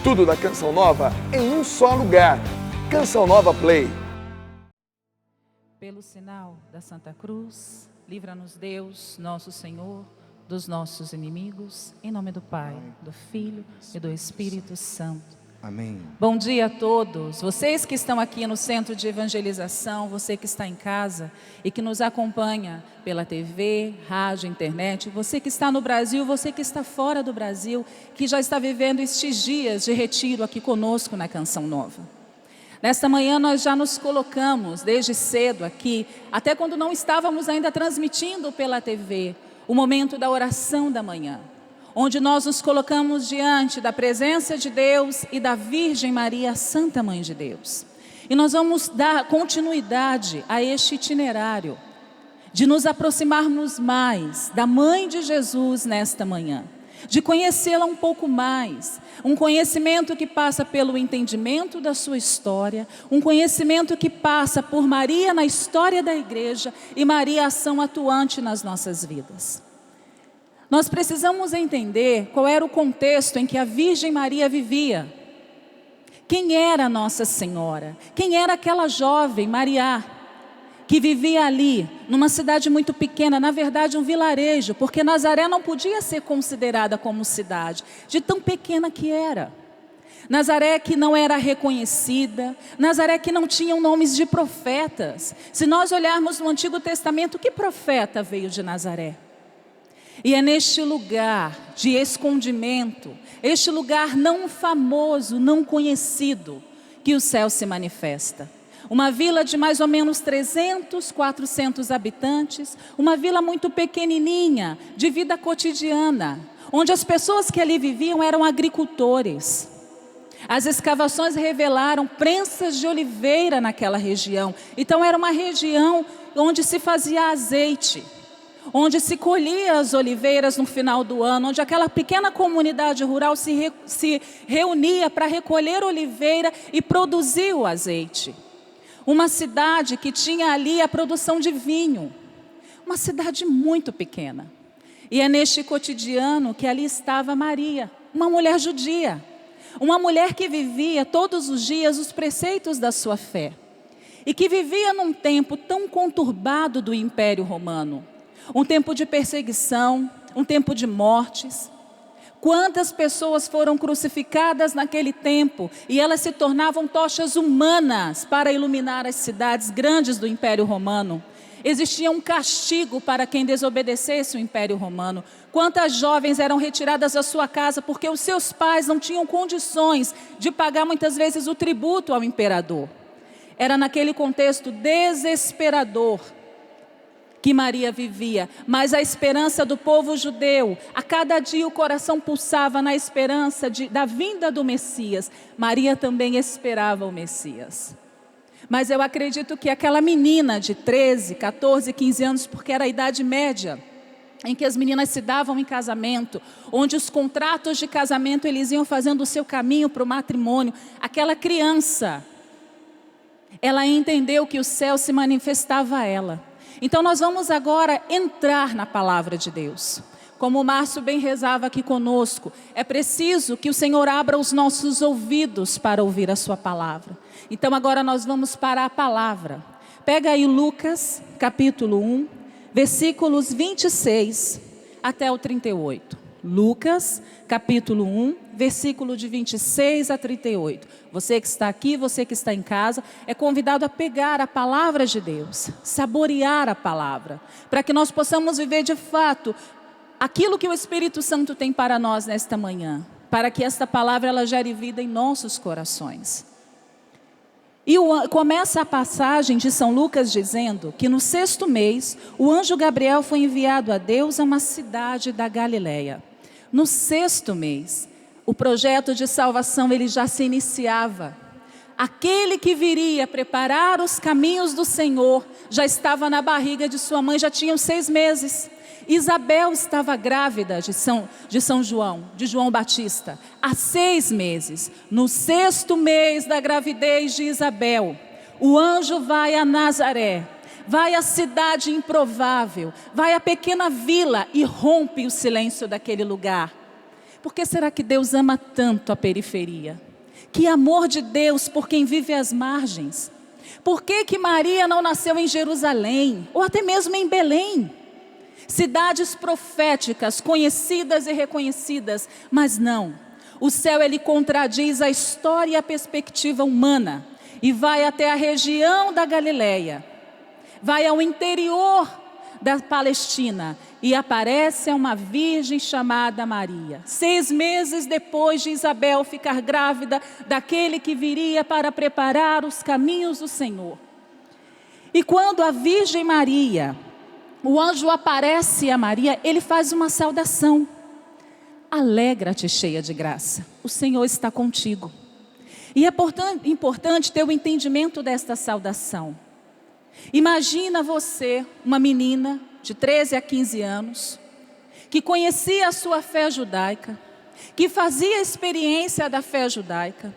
Tudo da Canção Nova em um só lugar. Canção Nova Play. Pelo sinal da Santa Cruz, livra-nos Deus, nosso Senhor, dos nossos inimigos, em nome do Pai, do Filho e do Espírito Santo. Amém. Bom dia a todos, vocês que estão aqui no Centro de Evangelização, você que está em casa e que nos acompanha pela TV, rádio, internet, você que está no Brasil, você que está fora do Brasil, que já está vivendo estes dias de retiro aqui conosco na Canção Nova. Nesta manhã nós já nos colocamos desde cedo aqui, até quando não estávamos ainda transmitindo pela TV, o momento da oração da manhã, onde nós nos colocamos diante da presença de Deus e da Virgem Maria, Santa Mãe de Deus. E nós vamos dar continuidade a este itinerário, de nos aproximarmos mais da Mãe de Jesus nesta manhã, de conhecê-la um pouco mais, um conhecimento que passa pelo entendimento da sua história, um conhecimento que passa por Maria na história da igreja e Maria ação atuante nas nossas vidas. Nós precisamos entender qual era o contexto em que a Virgem Maria vivia. Quem era Nossa Senhora? Quem era aquela jovem, Maria, que vivia ali, numa cidade muito pequena, na verdade um vilarejo, porque Nazaré não podia ser considerada como cidade, de tão pequena que era. Nazaré que não era reconhecida, Nazaré que não tinha nomes de profetas. Se nós olharmos no Antigo Testamento, que profeta veio de Nazaré? E é neste lugar de escondimento, este lugar não famoso, não conhecido, que o céu se manifesta. Uma vila de mais ou menos 300, 400 habitantes, uma vila muito pequenininha, de vida cotidiana, onde as pessoas que ali viviam eram agricultores. As escavações revelaram prensas de oliveira naquela região, então era uma região onde se fazia azeite, onde se colhia as oliveiras no final do ano, onde aquela pequena comunidade rural se reunia para recolher oliveira e produzir o azeite. Uma cidade que tinha ali a produção de vinho, uma cidade muito pequena. E é neste cotidiano que ali estava Maria, uma mulher judia, uma mulher que vivia todos os dias os preceitos da sua fé, e que vivia num tempo tão conturbado do Império Romano. Um tempo de perseguição, um tempo de mortes. Quantas pessoas foram crucificadas naquele tempo e elas se tornavam tochas humanas para iluminar as cidades grandes do Império Romano. Existia um castigo para quem desobedecesse o Império Romano. Quantas jovens eram retiradas da sua casa porque os seus pais não tinham condições de pagar muitas vezes o tributo ao imperador. Era naquele contexto desesperador que Maria vivia, mas a esperança do povo judeu, a cada dia o coração pulsava na esperança da vinda do Messias. Maria também esperava o Messias. Mas eu acredito que aquela menina de 13, 14, 15 anos, porque era a idade média em que as meninas se davam em casamento, onde os contratos de casamento eles iam fazendo o seu caminho para o matrimônio, aquela criança, ela entendeu que o céu se manifestava a ela. Então nós vamos agora entrar na palavra de Deus. Como o Márcio bem rezava aqui conosco, é preciso que o Senhor abra os nossos ouvidos para ouvir a sua palavra. Então agora nós vamos para a palavra. Pega aí Lucas, capítulo 1, versículos 26 até o 38. Lucas, capítulo 1, versículo de 26 a 38. Você que está aqui, você que está em casa, é convidado a pegar a palavra de Deus, saborear a palavra, para que nós possamos viver de fato aquilo que o Espírito Santo tem para nós nesta manhã, para que esta palavra ela gere vida em nossos corações. E começa a passagem de São Lucas dizendo que no 6º mês, o anjo Gabriel foi enviado a Deus a uma cidade da Galileia. No 6º mês, o projeto de salvação ele já se iniciava. Aquele que viria preparar os caminhos do Senhor já estava na barriga de sua mãe, já tinham 6 meses. Isabel estava grávida de João Batista, há 6 meses. No 6º mês da gravidez de Isabel, o anjo vai a Nazaré, vai à cidade improvável, vai à pequena vila e rompe o silêncio daquele lugar. Por que será que Deus ama tanto a periferia? Que amor de Deus por quem vive às margens. Por que Maria não nasceu em Jerusalém, ou até mesmo em Belém? Cidades proféticas, conhecidas e reconhecidas, mas não. O céu, ele contradiz a história e a perspectiva humana, e vai até a região da Galileia, vai ao interior da Palestina, e aparece uma virgem chamada Maria. 6 meses depois de Isabel ficar grávida daquele que viria para preparar os caminhos do Senhor. E quando a Virgem Maria, o anjo aparece a Maria, ele faz uma saudação. Alegra-te, cheia de graça, o Senhor está contigo. E é importante ter o entendimento desta saudação. Imagina você, uma menina de 13 a 15 anos, que conhecia a sua fé judaica, que fazia experiência da fé judaica.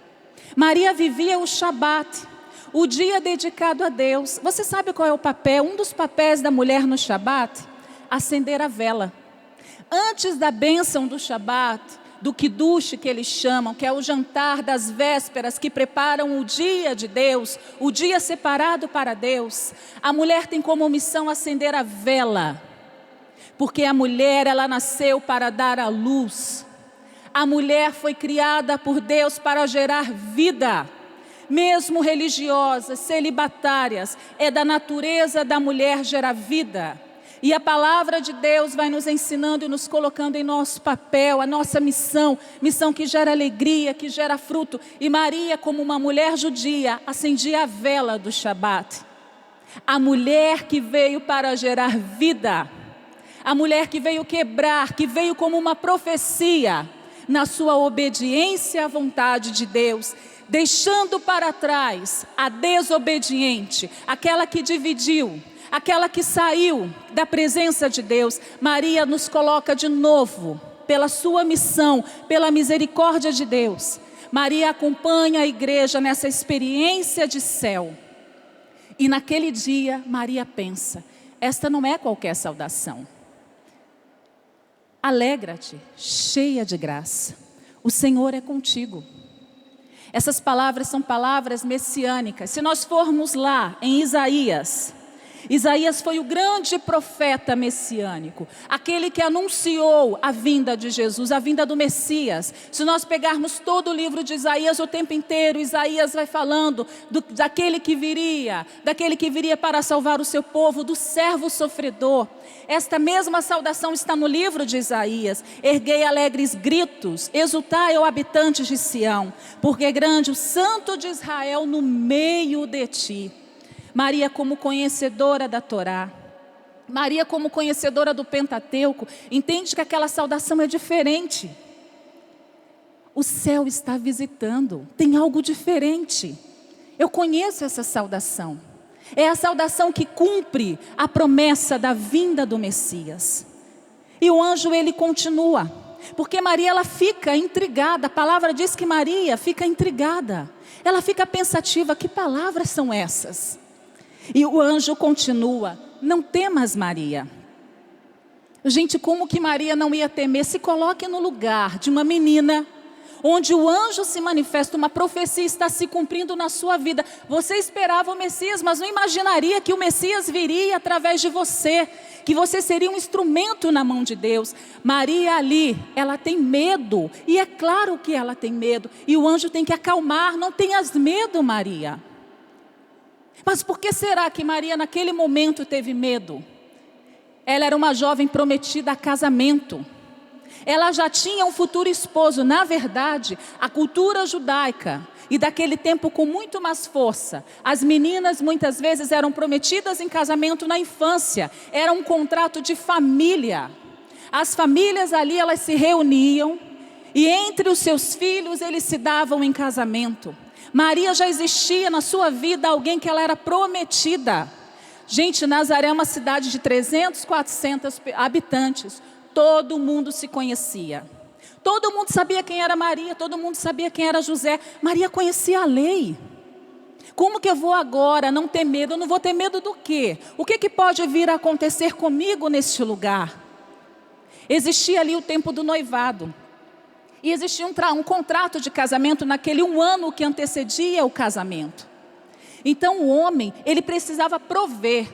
Maria vivia o Shabat, o dia dedicado a Deus. Você sabe qual é o papel? Um dos papéis da mulher no Shabat? Acender a vela. Antes da bênção do Shabat, do Kiddush que eles chamam, que é o jantar das vésperas que preparam o dia de Deus, o dia separado para Deus, a mulher tem como missão acender a vela, porque a mulher, ela nasceu para dar à luz. A mulher foi criada por Deus para gerar vida, mesmo religiosas, celibatárias, é da natureza da mulher gerar vida. E a palavra de Deus vai nos ensinando e nos colocando em nosso papel, a nossa missão que gera alegria, que gera fruto. E Maria, como uma mulher judia, acendia a vela do Shabat. A mulher que veio para gerar vida, a mulher que veio quebrar, que veio como uma profecia, na sua obediência à vontade de Deus, deixando para trás a desobediente, aquela que dividiu, aquela que saiu da presença de Deus. Maria nos coloca de novo, pela sua missão, pela misericórdia de Deus. Maria acompanha a igreja nessa experiência de céu. E naquele dia, Maria pensa, esta não é qualquer saudação. Alegra-te, cheia de graça, o Senhor é contigo. Essas palavras são palavras messiânicas. Se nós formos lá em Isaías foi o grande profeta messiânico, aquele que anunciou a vinda de Jesus, a vinda do Messias. Se nós pegarmos todo o livro de Isaías, o tempo inteiro, Isaías vai falando daquele que viria para salvar o seu povo, do servo sofredor. Esta mesma saudação está no livro de Isaías. Erguei alegres gritos, exultai, ó habitantes de Sião, porque é grande o Santo de Israel no meio de ti. Maria, como conhecedora da Torá, Maria, como conhecedora do Pentateuco, entende que aquela saudação é diferente. O céu está visitando, tem algo diferente. Eu conheço essa saudação. É a saudação que cumpre a promessa da vinda do Messias. E o anjo, ele continua, porque Maria, ela fica intrigada. A palavra diz que Maria fica intrigada. Ela fica pensativa, que palavras são essas? E o anjo continua, não temas, Maria. Gente, como que Maria não ia temer? Se coloque no lugar de uma menina, onde o anjo se manifesta, uma profecia está se cumprindo na sua vida. Você esperava o Messias, mas não imaginaria que o Messias viria através de você, que você seria um instrumento na mão de Deus. Maria ali, ela tem medo, e é claro que ela tem medo, e o anjo tem que acalmar, não tenhas medo, Maria. Mas por que será que Maria naquele momento teve medo? Ela era uma jovem prometida a casamento. Ela já tinha um futuro esposo. Na verdade, a cultura judaica, e daquele tempo com muito mais força, as meninas muitas vezes eram prometidas em casamento na infância. Era um contrato de família. As famílias ali, elas se reuniam, e entre os seus filhos eles se davam em casamento. Maria já existia na sua vida alguém que ela era prometida. Gente, Nazaré é uma cidade de 300, 400 habitantes. Todo mundo se conhecia. Todo mundo sabia quem era Maria, todo mundo sabia quem era José. Maria conhecia a lei. Como que eu vou agora não ter medo? Eu não vou ter medo do quê? O que pode vir a acontecer comigo neste lugar? Existia ali o tempo do noivado. E existia um contrato de casamento naquele 1 ano que antecedia o casamento. Então o homem, ele precisava prover.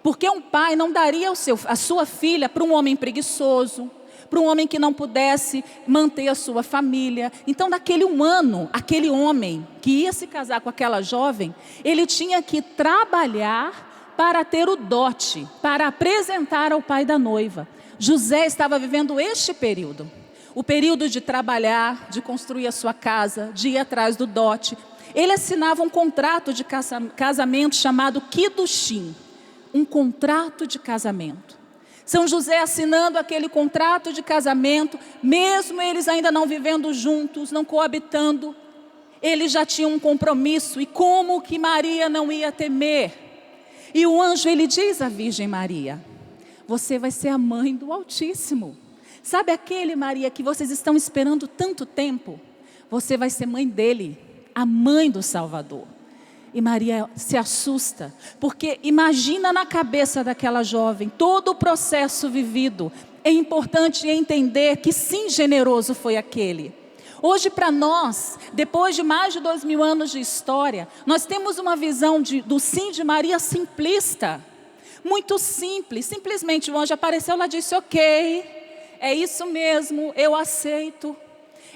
Porque um pai não daria a sua filha para um homem preguiçoso, para um homem que não pudesse manter a sua família. Então naquele 1 ano, aquele homem que ia se casar com aquela jovem, ele tinha que trabalhar para ter o dote, para apresentar ao pai da noiva. José estava vivendo este período. O período de trabalhar, de construir a sua casa, de ir atrás do dote. Ele assinava um contrato de casamento chamado Quidushim, um contrato de casamento. São José assinando aquele contrato de casamento, mesmo eles ainda não vivendo juntos, não coabitando, eles já tinham um compromisso. E como que Maria não ia temer? E o anjo, ele diz à Virgem Maria: você vai ser a mãe do Altíssimo. Sabe aquele, Maria, que vocês estão esperando tanto tempo? Você vai ser mãe dele, a mãe do Salvador. E Maria se assusta, porque imagina na cabeça daquela jovem todo o processo vivido. É importante entender que sim, generoso foi aquele. Hoje para nós, depois de mais de 2000 anos de história, nós temos uma visão do sim de Maria simplista. Muito simples, simplesmente o anjo apareceu, ela disse: ok, é isso mesmo, eu aceito.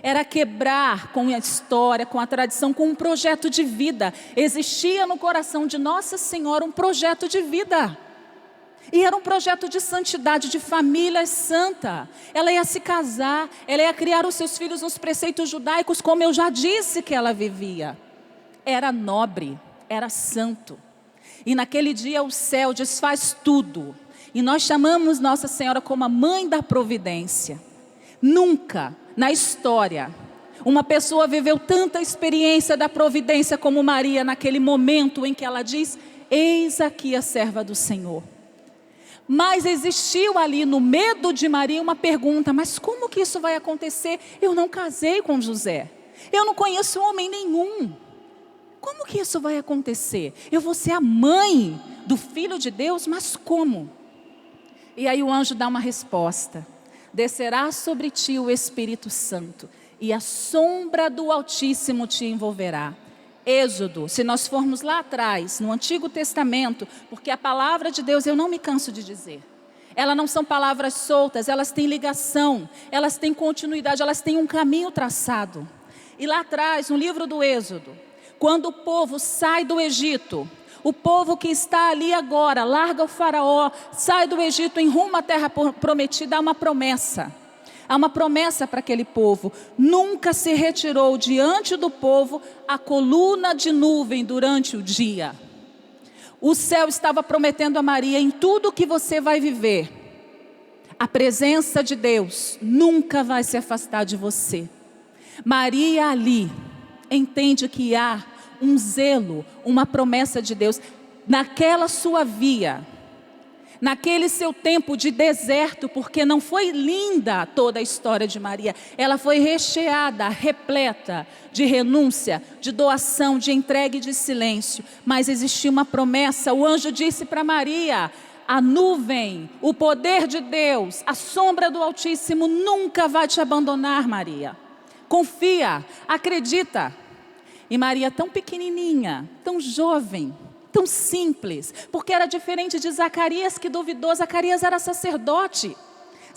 Era quebrar com a história, com a tradição, com um projeto de vida. Existia no coração de Nossa Senhora um projeto de vida. E era um projeto de santidade, de família santa. Ela ia se casar, ela ia criar os seus filhos nos preceitos judaicos, como eu já disse que ela vivia. Era nobre, era santo. E naquele dia o céu desfaz tudo. E nós chamamos Nossa Senhora como a mãe da providência. Nunca na história uma pessoa viveu tanta experiência da providência como Maria, naquele momento em que ela diz: eis aqui a serva do Senhor. Mas existiu ali no medo de Maria uma pergunta: mas como que isso vai acontecer? Eu não casei com José, eu não conheço homem nenhum. Como que isso vai acontecer? Eu vou ser a mãe do Filho de Deus, mas como? E aí o anjo dá uma resposta: descerá sobre ti o Espírito Santo, e a sombra do Altíssimo te envolverá. Êxodo, se nós formos lá atrás, no Antigo Testamento, porque a palavra de Deus, eu não me canso de dizer, elas não são palavras soltas, elas têm ligação, elas têm continuidade, elas têm um caminho traçado. E lá atrás, no livro do Êxodo, quando o povo sai do Egito, o povo que está ali agora, larga o faraó, sai do Egito em rumo à terra prometida, há uma promessa. Há uma promessa para aquele povo: nunca se retirou diante do povo a coluna de nuvem durante o dia. O céu estava prometendo a Maria: em tudo que você vai viver, a presença de Deus nunca vai se afastar de você. Maria ali entende que há um zelo, uma promessa de Deus naquela sua via, naquele seu tempo de deserto, porque não foi linda toda a história de Maria, ela foi recheada, repleta de renúncia, de doação, de entrega e de silêncio, mas existia uma promessa. O anjo disse para Maria: a nuvem, o poder de Deus, a sombra do Altíssimo nunca vai te abandonar, Maria. Confia, acredita. E Maria, tão pequenininha, tão jovem, tão simples, porque era diferente de Zacarias, que duvidou. Zacarias era sacerdote.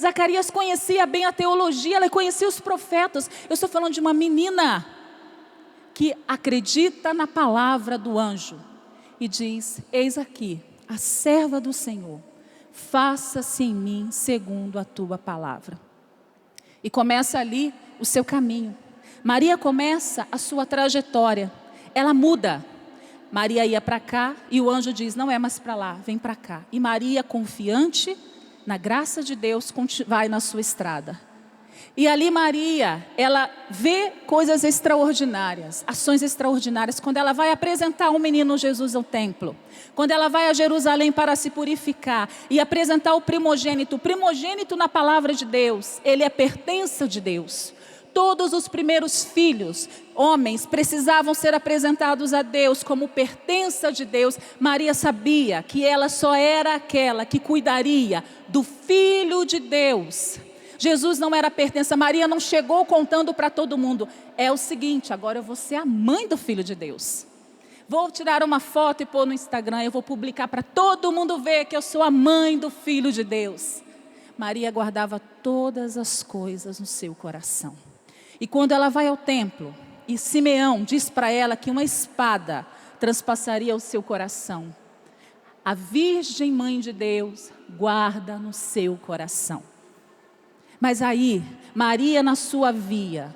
Zacarias conhecia bem a teologia, ela conhecia os profetas. Eu estou falando de uma menina que acredita na palavra do anjo e diz: eis aqui a serva do Senhor, faça-se em mim segundo a tua palavra. E começa ali o seu caminho. Maria começa a sua trajetória, ela muda. Maria ia para cá e o anjo diz: não é mais para lá, vem para cá. E Maria, confiante na graça de Deus, vai na sua estrada. E ali Maria, ela vê coisas extraordinárias, ações extraordinárias, quando ela vai apresentar o menino Jesus ao templo, quando ela vai a Jerusalém para se purificar e apresentar o primogênito na palavra de Deus, ele é pertença de Deus. Todos os primeiros filhos, homens, precisavam ser apresentados a Deus como pertença de Deus. Maria sabia que ela só era aquela que cuidaria do Filho de Deus, Jesus não era pertença. Maria não chegou contando para todo mundo: é o seguinte, agora eu vou ser a mãe do Filho de Deus. Vou tirar uma foto e pôr no Instagram, eu vou publicar para todo mundo ver que eu sou a mãe do Filho de Deus. Maria guardava todas as coisas no seu coração. E quando ela vai ao templo, e Simeão diz para ela que uma espada transpassaria o seu coração, a Virgem Mãe de Deus guarda no seu coração. Mas aí, Maria na sua via,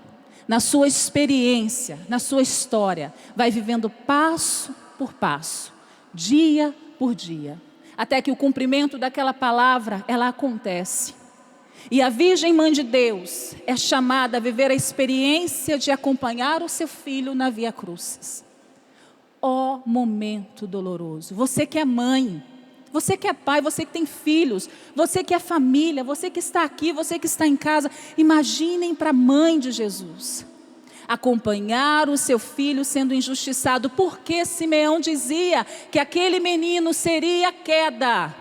na sua experiência, na sua história, vai vivendo passo por passo, dia por dia, até que o cumprimento daquela palavra, ela acontece. E a Virgem Mãe de Deus é chamada a viver a experiência de acompanhar o seu filho na Via Crucis. Ó momento doloroso, você que é mãe, você que é pai, você que tem filhos, você que é família, você que está aqui, você que está em casa, imaginem para a mãe de Jesus, acompanhar o seu filho sendo injustiçado, porque Simeão dizia que aquele menino seria queda,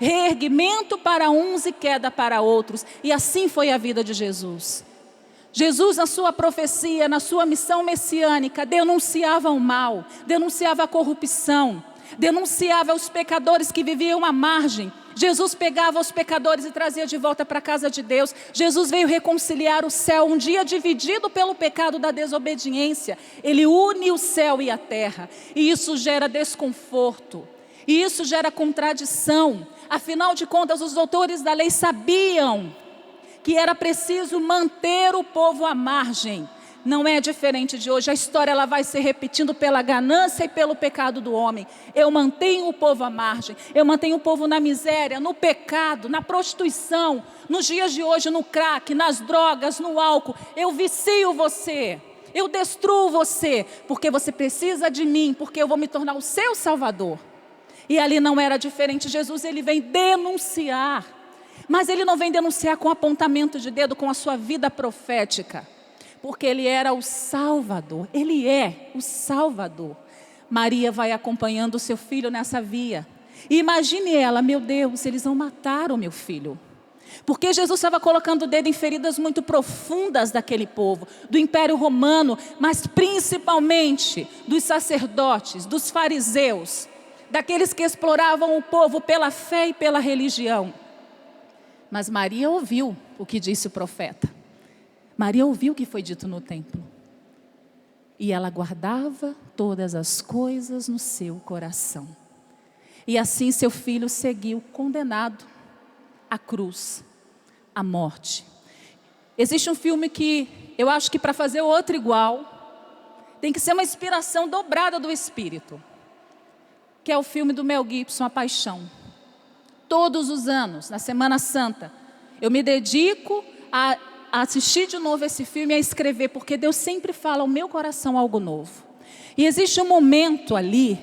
reerguimento para uns e queda para outros, e assim foi a vida de Jesus. Jesus, na sua profecia, na sua missão messiânica, denunciava o mal, denunciava a corrupção, denunciava os pecadores que viviam à margem. Jesus pegava os pecadores e trazia de volta para a casa de Deus. Jesus veio reconciliar o céu, um dia dividido pelo pecado da desobediência. Ele une o céu e a terra, e isso gera desconforto, e isso gera contradição. Afinal de contas, os doutores da lei sabiam que era preciso manter o povo à margem. Não é diferente de hoje, a história ela vai se repetindo pela ganância e pelo pecado do homem. Eu mantenho o povo à margem, eu mantenho o povo na miséria, no pecado, na prostituição, nos dias de hoje no crack, nas drogas, no álcool. Eu vicio você, eu destruo você, porque você precisa de mim, porque eu vou me tornar o seu salvador. E ali não era diferente. Jesus, ele vem denunciar, mas ele não vem denunciar com apontamento de dedo, com a sua vida profética, porque ele era o Salvador, ele é o Salvador. Maria vai acompanhando o seu filho nessa via, e imagine ela: meu Deus, eles vão matar o meu filho, porque Jesus estava colocando o dedo em feridas muito profundas daquele povo, do Império Romano, mas principalmente dos sacerdotes, dos fariseus, daqueles que exploravam o povo pela fé e pela religião. Mas Maria ouviu o que disse o profeta. Maria ouviu o que foi dito no templo. E ela guardava todas as coisas no seu coração. E assim seu filho seguiu condenado à cruz, à morte. Existe um filme que eu acho que para fazer outro igual, tem que ser uma inspiração dobrada do Espírito, que é o filme do Mel Gibson, A Paixão. Todos os anos, na Semana Santa, eu me dedico a assistir de novo esse filme, a escrever, porque Deus sempre fala ao meu coração algo novo. E existe um momento ali,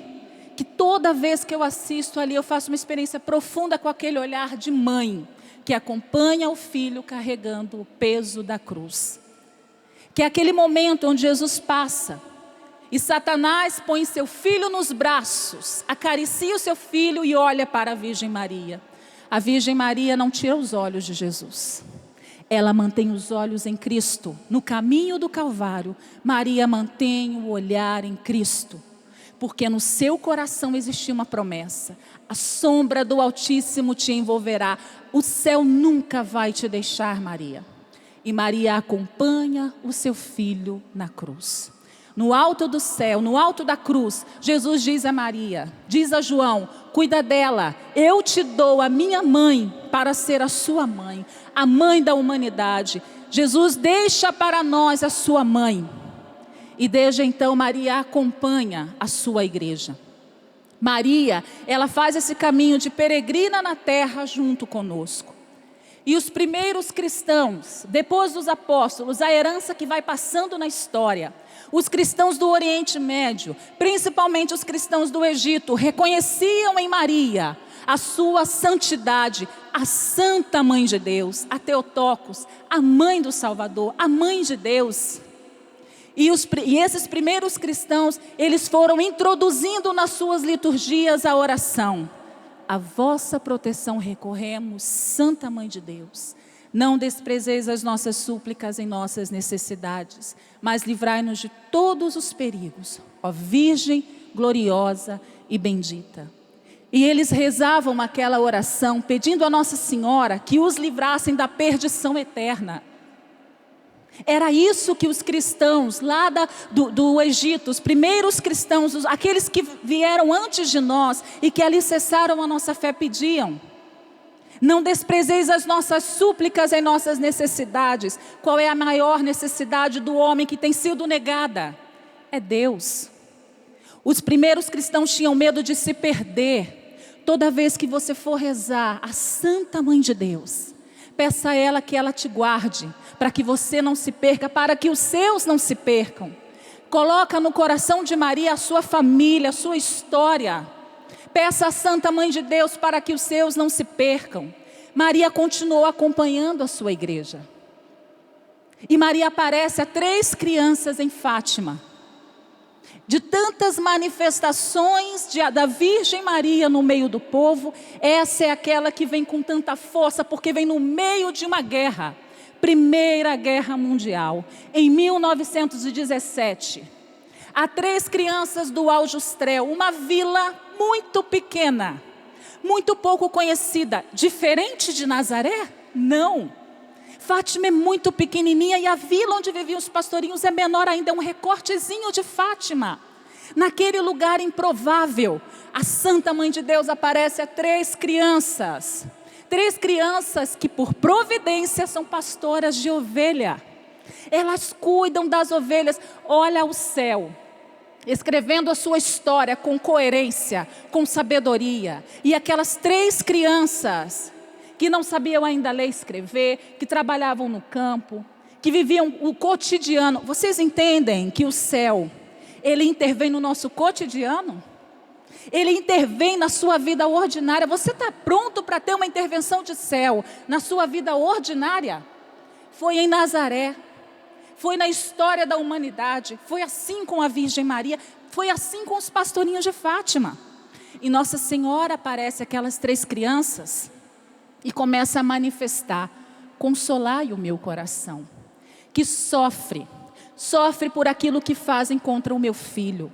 que toda vez que eu assisto ali, eu faço uma experiência profunda com aquele olhar de mãe, que acompanha o filho carregando o peso da cruz. Que é aquele momento onde Jesus passa, e Satanás põe seu filho nos braços, acaricia o seu filho e olha para a Virgem Maria. A Virgem Maria não tira os olhos de Jesus. Ela mantém os olhos em Cristo. No caminho do Calvário, Maria mantém o olhar em Cristo. Porque no seu coração existia uma promessa: a sombra do Altíssimo te envolverá. O céu nunca vai te deixar, Maria. E Maria acompanha o seu filho na cruz. No alto do céu, no alto da cruz, Jesus diz a Maria, diz a João: cuida dela, eu te dou a minha mãe para ser a sua mãe, a mãe da humanidade. Jesus deixa para nós a sua mãe. E desde então Maria acompanha a sua igreja. Maria, ela faz esse caminho de peregrina na terra junto conosco. E os primeiros cristãos, depois dos apóstolos, a herança que vai passando na história, os cristãos do Oriente Médio, principalmente os cristãos do Egito, reconheciam em Maria a sua santidade, a Santa Mãe de Deus, a Theotokos, a Mãe do Salvador, a Mãe de Deus. E esses primeiros cristãos, eles foram introduzindo nas suas liturgias a oração: a vossa proteção recorremos, Santa Mãe de Deus. Não desprezeis as nossas súplicas em nossas necessidades, mas livrai-nos de todos os perigos, ó Virgem gloriosa e bendita. E eles rezavam aquela oração, pedindo a Nossa Senhora que os livrassem da perdição eterna. Era isso que os cristãos lá do Egito, os primeiros cristãos, aqueles que vieram antes de nós e que alicerçaram a nossa fé, pediam. Não desprezeis as nossas súplicas em nossas necessidades. Qual é a maior necessidade do homem que tem sido negada? É Deus. Os primeiros cristãos tinham medo de se perder. Toda vez que você for rezar a Santa Mãe de Deus, peça a ela que ela te guarde, para que você não se perca, para que os seus não se percam. Coloca no coração de Maria a sua família, a sua história. Peça a Santa Mãe de Deus para que os seus não se percam. Maria continuou acompanhando a sua igreja. E Maria aparece a 3 crianças em Fátima. De tantas manifestações da Virgem Maria no meio do povo, essa é aquela que vem com tanta força, porque vem no meio de uma guerra. Primeira Guerra Mundial, em 1917. Há 3 crianças do Aljustrel, uma vila muito pequena, muito pouco conhecida. Diferente de Nazaré? Não. Fátima é muito pequenininha e a vila onde viviam os pastorinhos é menor ainda, é um recortezinho de Fátima. Naquele lugar improvável, a Santa Mãe de Deus aparece a 3 crianças. 3 crianças que por providência são pastoras de ovelha. Elas cuidam das ovelhas. Olha o céu, escrevendo a sua história com coerência, com sabedoria. E aquelas 3 crianças que não sabiam ainda ler e escrever, que trabalhavam no campo, que viviam o cotidiano. Vocês entendem que o céu, ele intervém no nosso cotidiano? Ele intervém na sua vida ordinária. Você está pronto para ter uma intervenção de céu na sua vida ordinária? Foi em Nazaré, foi na história da humanidade, foi assim com a Virgem Maria, foi assim com os pastorinhos de Fátima. E Nossa Senhora aparece aquelas 3 crianças e começa a manifestar: consolai o meu coração, que sofre por aquilo que fazem contra o meu filho.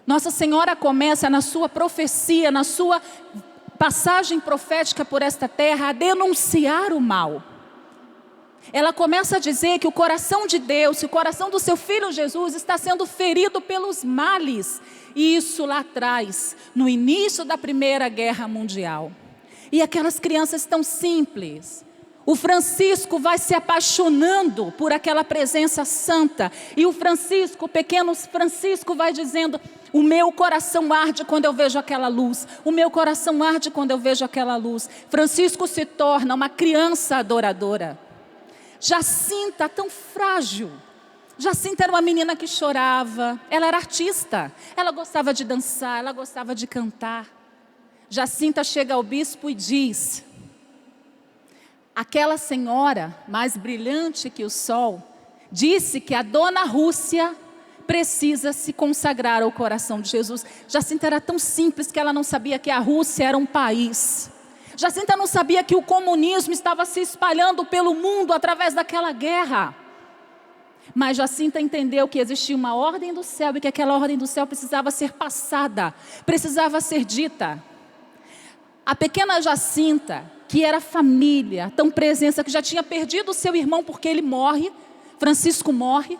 Nossa Senhora começa na sua profecia, na sua passagem profética por esta terra, a denunciar o mal. Ela começa a dizer que o coração de Deus, o coração do seu Filho Jesus está sendo ferido pelos males. E isso lá atrás, no início da Primeira Guerra Mundial. E aquelas crianças tão simples. O Francisco vai se apaixonando por aquela presença santa. E o Francisco, o pequeno Francisco vai dizendo: o meu coração arde quando eu vejo aquela luz. O meu coração arde quando eu vejo aquela luz. Francisco se torna uma criança adoradora. Jacinta, tão frágil. Jacinta era uma menina que chorava. Ela era artista. Ela gostava de dançar, ela gostava de cantar. Jacinta chega ao bispo e diz: aquela senhora, mais brilhante que o sol, disse que a dona Rússia precisa se consagrar ao coração de Jesus. Jacinta era tão simples que ela não sabia que a Rússia era um país. Jacinta não sabia que o comunismo estava se espalhando pelo mundo através daquela guerra. Mas Jacinta entendeu que existia uma ordem do céu e que aquela ordem do céu precisava ser passada, precisava ser dita. A pequena Jacinta, que era família, tão presença, que já tinha perdido o seu irmão porque ele morre, Francisco morre.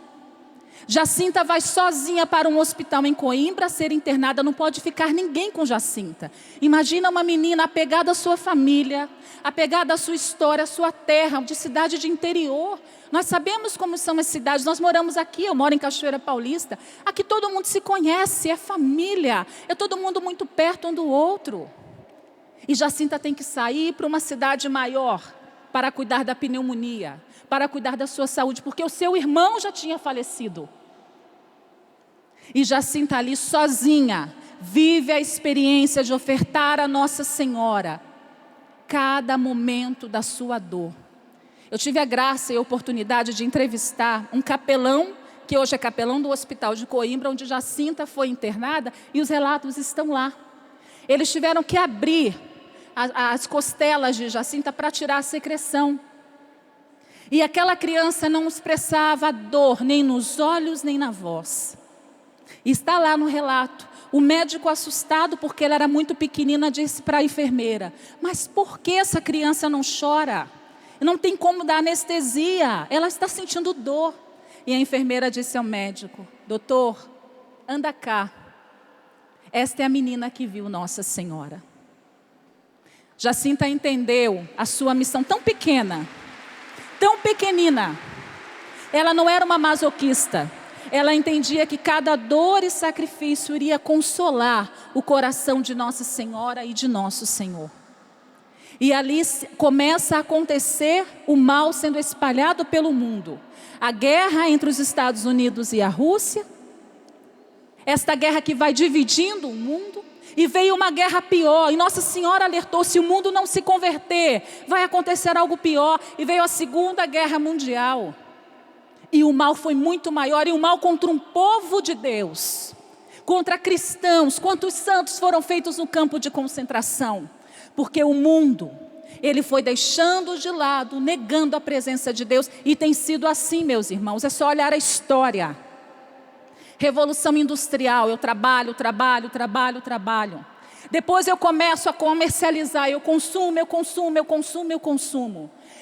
Jacinta vai sozinha para um hospital em Coimbra a ser internada, não pode ficar ninguém com Jacinta. Imagina uma menina apegada à sua família, apegada à sua história, à sua terra, de cidade de interior. Nós sabemos como são as cidades, nós moramos aqui, eu moro em Cachoeira Paulista. Aqui todo mundo se conhece, é família, é todo mundo muito perto um do outro. E Jacinta tem que sair para uma cidade maior para cuidar da pneumonia, para cuidar da sua saúde, porque o seu irmão já tinha falecido. E Jacinta ali sozinha, vive a experiência de ofertar a Nossa Senhora cada momento da sua dor. Eu tive a graça e a oportunidade de entrevistar um capelão, que hoje é capelão do Hospital de Coimbra, onde Jacinta foi internada, e os relatos estão lá. Eles tiveram que abrir as costelas de Jacinta para tirar a secreção. E aquela criança não expressava dor, nem nos olhos, nem na voz. E está lá no relato. O médico, assustado porque ela era muito pequenina, disse para a enfermeira: mas por que essa criança não chora? Não tem como dar anestesia, ela está sentindo dor. E a enfermeira disse ao médico: doutor, anda cá. Esta é a menina que viu Nossa Senhora. Jacinta entendeu a sua missão tão pequena, tão pequenina. Ela não era uma masoquista. Ela entendia que cada dor e sacrifício iria consolar o coração de Nossa Senhora e de Nosso Senhor. E ali começa a acontecer o mal sendo espalhado pelo mundo. A guerra entre os Estados Unidos e a Rússia. Esta guerra que vai dividindo o mundo. E veio uma guerra pior. E Nossa Senhora alertou: se o mundo não se converter, vai acontecer algo pior. E veio a Segunda Guerra Mundial. E o mal foi muito maior, e o mal contra um povo de Deus, contra cristãos. Quantos santos foram feitos no campo de concentração? Porque o mundo, ele foi deixando de lado, negando a presença de Deus. E tem sido assim, meus irmãos, é só olhar a história. Revolução industrial, eu trabalho. Depois eu começo a comercializar, eu consumo.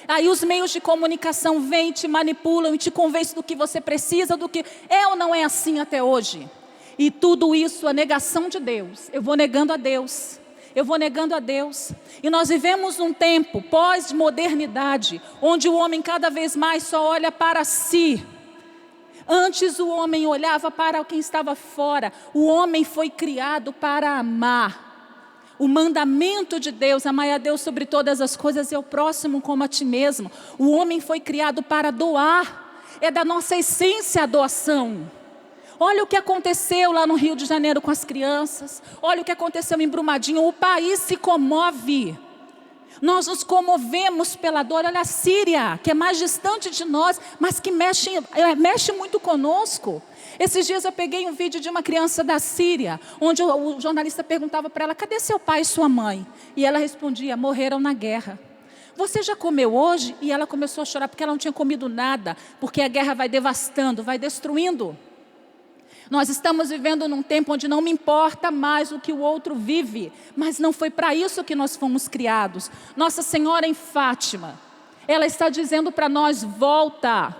Aí os meios de comunicação vêm, te manipulam e te convencem do que você precisa, do que é ou não é assim até hoje. E tudo isso, a negação de Deus. Eu vou negando a Deus. E nós vivemos num tempo pós-modernidade, onde o homem cada vez mais só olha para si. Antes o homem olhava para quem estava fora. O homem foi criado para amar. O mandamento de Deus: amai a Deus sobre todas as coisas e ao próximo como a ti mesmo. O homem foi criado para doar. É da nossa essência a doação. Olha o que aconteceu lá no Rio de Janeiro com as crianças. Olha o que aconteceu em Brumadinho. O país se comove. Nós nos comovemos pela dor. Olha a Síria, que é mais distante de nós, mas que mexe muito conosco. Esses dias eu peguei um vídeo de uma criança da Síria, onde o jornalista perguntava para ela: cadê seu pai e sua mãe? E ela respondia: morreram na guerra. Você já comeu hoje? E ela começou a chorar porque ela não tinha comido nada, porque a guerra vai devastando, vai destruindo. Nós estamos vivendo num tempo onde não me importa mais o que o outro vive, mas não foi para isso que nós fomos criados. Nossa Senhora em Fátima, ela está dizendo para nós: volta.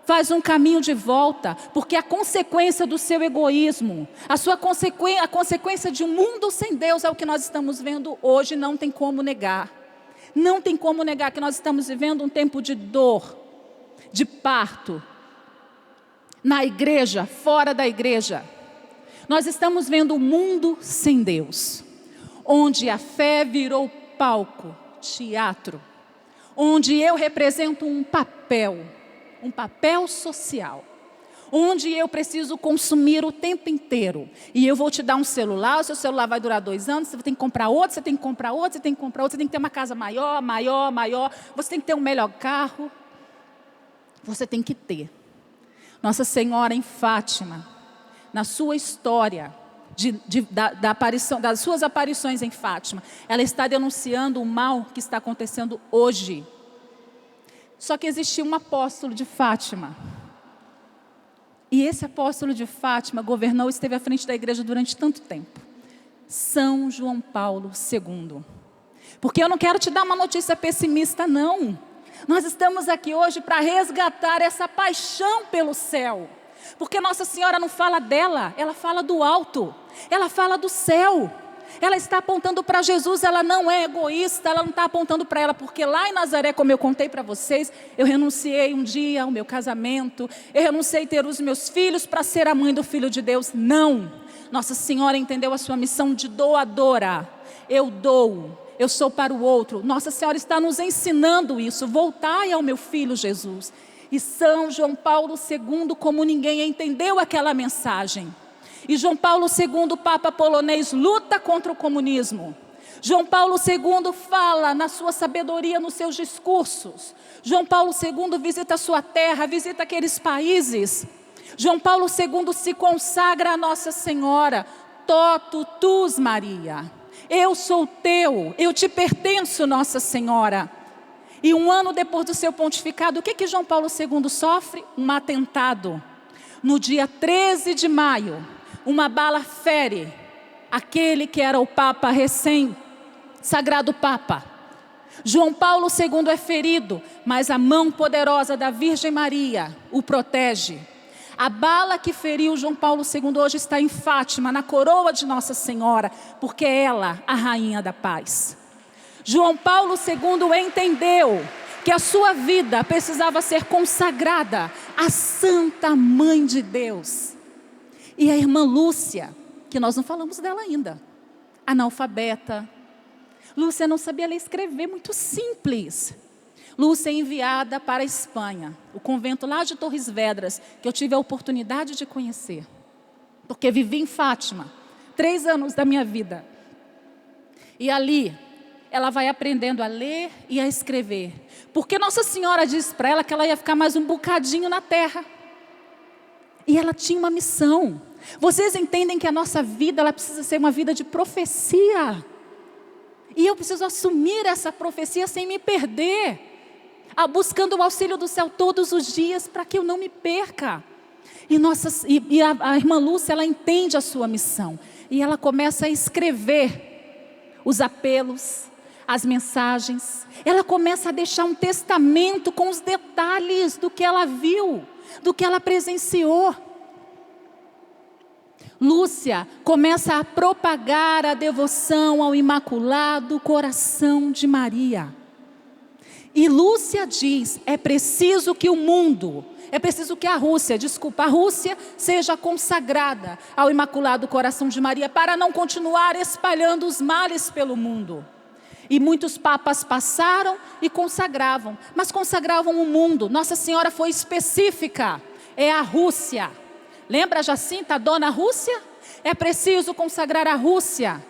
Faz um caminho de volta, porque a consequência do seu egoísmo, a consequência de um mundo sem Deus é o que nós estamos vendo hoje. Não tem como negar. Não tem como negar que nós estamos vivendo um tempo de dor, de parto. Na igreja, fora da igreja. Nós estamos vendo um mundo sem Deus, onde a fé virou palco, teatro, onde eu represento um papel social, onde eu preciso consumir o tempo inteiro. E eu vou te dar um celular, o seu celular vai durar 2 anos, você tem que comprar outro, você tem que comprar outro, você tem que comprar outro, você tem que ter uma casa maior, você tem que ter um melhor carro, você tem que ter. Nossa Senhora em Fátima, na sua história, das suas aparições em Fátima, ela está denunciando o mal que está acontecendo hoje. Só que existia um apóstolo de Fátima. E esse apóstolo de Fátima governou, esteve à frente da igreja durante tanto tempo. São João Paulo II. Porque eu não quero te dar uma notícia pessimista, não. Nós estamos aqui hoje para resgatar essa paixão pelo céu. Porque Nossa Senhora não fala dela, ela fala do alto. Ela fala do céu. Ela está apontando para Jesus, ela não é egoísta, ela não está apontando para ela, porque lá em Nazaré, como eu contei para vocês, eu renunciei um dia ao meu casamento, eu renunciei a ter os meus filhos para ser a mãe do Filho de Deus. Não, Nossa Senhora entendeu a sua missão de doadora. Eu dou, eu sou para o outro. Nossa Senhora está nos ensinando isso. Voltai ao meu Filho Jesus. E São João Paulo II, como ninguém, entendeu aquela mensagem. E João Paulo II, Papa polonês, luta contra o comunismo. João Paulo II fala na sua sabedoria, nos seus discursos. João Paulo II visita a sua terra, visita aqueles países. João Paulo II se consagra a Nossa Senhora. Toto tus, Maria. Eu sou teu, eu te pertenço, Nossa Senhora. E um ano depois do seu pontificado, o que João Paulo II sofre? Um atentado. No dia 13 de maio, uma bala fere aquele que era o Papa recém-sagrado Papa. João Paulo II é ferido, mas a mão poderosa da Virgem Maria o protege. A bala que feriu João Paulo II hoje está em Fátima, na coroa de Nossa Senhora, porque é ela, a rainha da paz. João Paulo II entendeu que a sua vida precisava ser consagrada à Santa Mãe de Deus. E a irmã Lúcia, que nós não falamos dela ainda, analfabeta. Lúcia não sabia ler e escrever, muito simples. Lúcia é enviada para a Espanha, o convento lá de Torres Vedras, que eu tive a oportunidade de conhecer. Porque vivi em Fátima, 3 anos da minha vida. E ali, ela vai aprendendo a ler e a escrever. Porque Nossa Senhora disse para ela que ela ia ficar mais um bocadinho na terra. E ela tinha uma missão. Vocês entendem que a nossa vida, ela precisa ser uma vida de profecia. E eu preciso assumir essa profecia sem me perder. Buscando o auxílio do céu todos os dias para que eu não me perca. E a irmã Lúcia, ela entende a sua missão. E ela começa a escrever os apelos, as mensagens. Ela começa a deixar um testamento com os detalhes do que ela viu, do que ela presenciou. Lúcia começa a propagar a devoção ao Imaculado Coração de Maria. E Lúcia diz, é preciso que a Rússia seja consagrada ao Imaculado Coração de Maria para não continuar espalhando os males pelo mundo. E muitos papas passaram e consagravam, mas consagravam o mundo. Nossa Senhora foi específica, é a Rússia. Lembra Jacinta, a dona Rússia? É preciso consagrar a Rússia.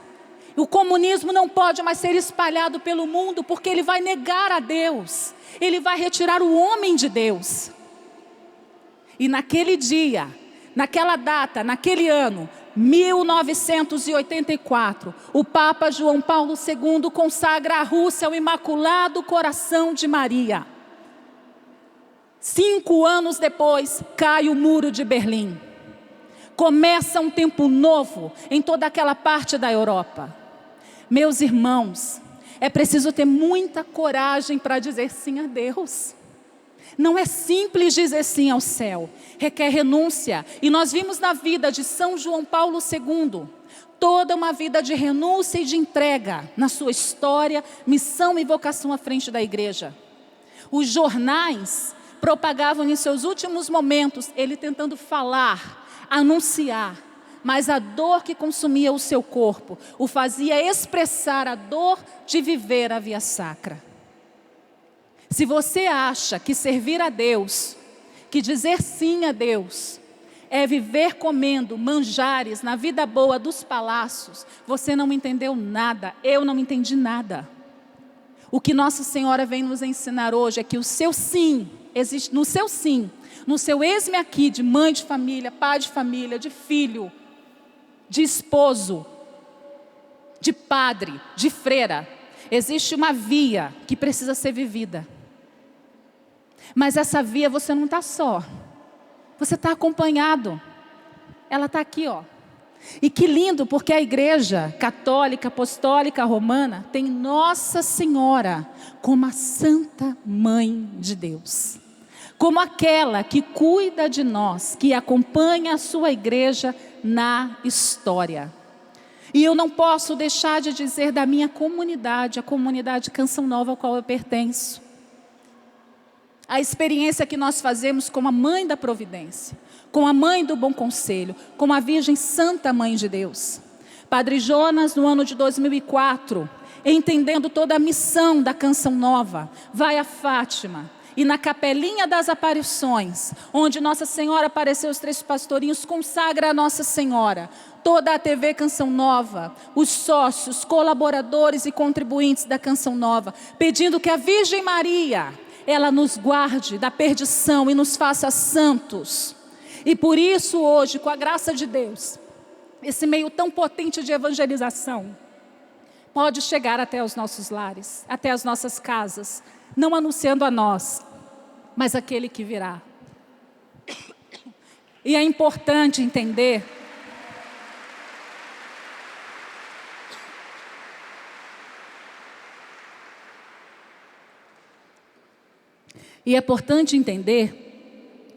O comunismo não pode mais ser espalhado pelo mundo, porque ele vai negar a Deus. Ele vai retirar o homem de Deus. E naquele dia, naquela data, naquele ano, 1984, o Papa João Paulo II consagra a Rússia ao Imaculado Coração de Maria. 5 anos depois, cai o Muro de Berlim. Começa um tempo novo em toda aquela parte da Europa. Meus irmãos, é preciso ter muita coragem para dizer sim a Deus. Não é simples dizer sim ao céu, requer renúncia. E nós vimos na vida de São João Paulo II, toda uma vida de renúncia e de entrega na sua história, missão e vocação à frente da igreja. Os jornais propagavam em seus últimos momentos, ele tentando falar, anunciar, mas a dor que consumia o seu corpo o fazia expressar a dor de viver a via sacra. Se você acha que servir a Deus, que dizer sim a Deus, é viver comendo manjares na vida boa dos palácios, você não entendeu nada, eu não entendi nada. O que Nossa Senhora vem nos ensinar hoje é que o seu sim, existe no seu sim, no seu eis-me aqui de mãe de família, pai de família, de filho, de esposo, de padre, de freira, existe uma via que precisa ser vivida. Mas essa via você não está só, você está acompanhado. Ela está aqui, ó. E que lindo, porque a Igreja Católica Apostólica Romana tem Nossa Senhora como a Santa Mãe de Deus, como aquela que cuida de nós, que acompanha a sua igreja na história. E eu não posso deixar de dizer da minha comunidade, a comunidade Canção Nova ao qual eu pertenço. A experiência que nós fazemos com a Mãe da Providência, com a Mãe do Bom Conselho, com a Virgem Santa Mãe de Deus. Padre Jonas, no ano de 2004, entendendo toda a missão da Canção Nova, vai a Fátima. E na Capelinha das Aparições, onde Nossa Senhora apareceu os 3 pastorinhos, consagra a Nossa Senhora. Toda a TV Canção Nova, os sócios, colaboradores e contribuintes da Canção Nova, pedindo que a Virgem Maria, ela nos guarde da perdição e nos faça santos. E por isso hoje, com a graça de Deus, esse meio tão potente de evangelização, pode chegar até os nossos lares, até as nossas casas, não anunciando a nós, mas aquele que virá. E é importante entender